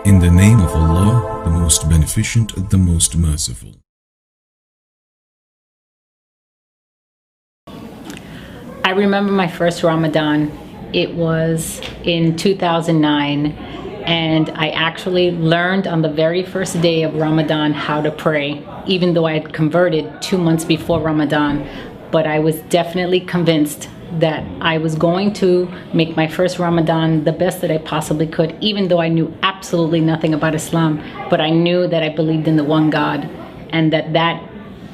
In the name of Allah, the most beneficent, the most merciful. I remember my first Ramadan. It was in 2009, and I actually learned on the very first day of Ramadan how to pray, even though I had converted 2 months before Ramadan. But I was definitely convinced that I was going to make my first Ramadan the best that I possibly could, even though I knew absolutely nothing about Islam. But I knew that I believed in the one God, and that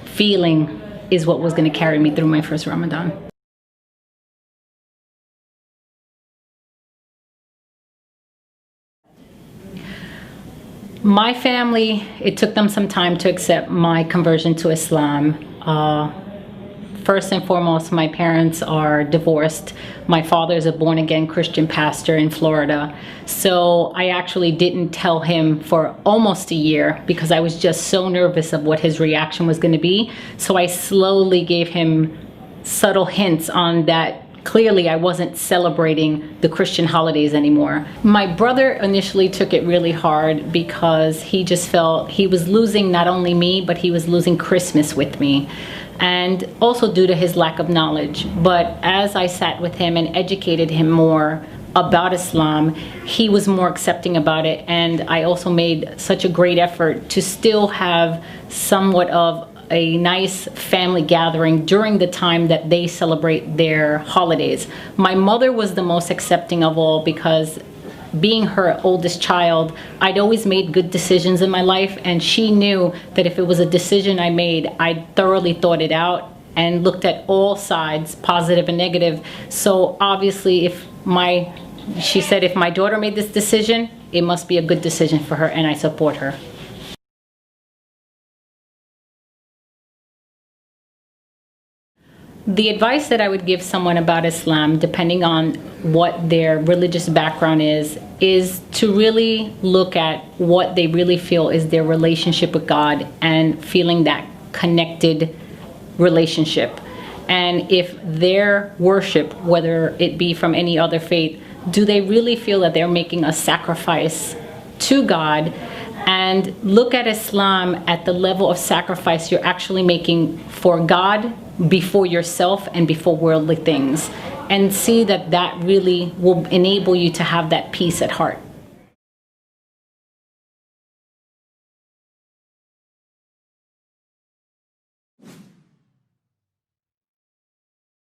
feeling is what was going to carry me through my first Ramadan. My family, it took them some time to accept my conversion to Islam. First and foremost, my parents are divorced. My father is a born-again Christian pastor in Florida. So I actually didn't tell him for almost a year because I was just so nervous of what his reaction was going to be. So I slowly gave him subtle hints on that. Clearly, I wasn't celebrating the Christian holidays anymore. My brother initially took it really hard because he just felt he was losing not only me, but he was losing Christmas with me. And also due to his lack of knowledge. But as I sat with him and educated him more about Islam, he was more accepting about it. And I also made such a great effort to still have somewhat of a nice family gathering during the time that they celebrate their holidays. My mother was the most accepting of all because being her oldest child, I'd always made good decisions in my life, and she knew that if it was a decision I made, I thoroughly thought it out and looked at all sides, positive and negative. So obviously she said if my daughter made this decision, it must be a good decision for her, and I support her. The advice that I would give someone about Islam, depending on what their religious background is to really look at what they really feel is their relationship with God and feeling that connected relationship. And if their worship, whether it be from any other faith, do they really feel that they're making a sacrifice to God? And look at Islam at the level of sacrifice you're actually making for God before yourself and before worldly things, and see that really will enable you to have that peace at heart.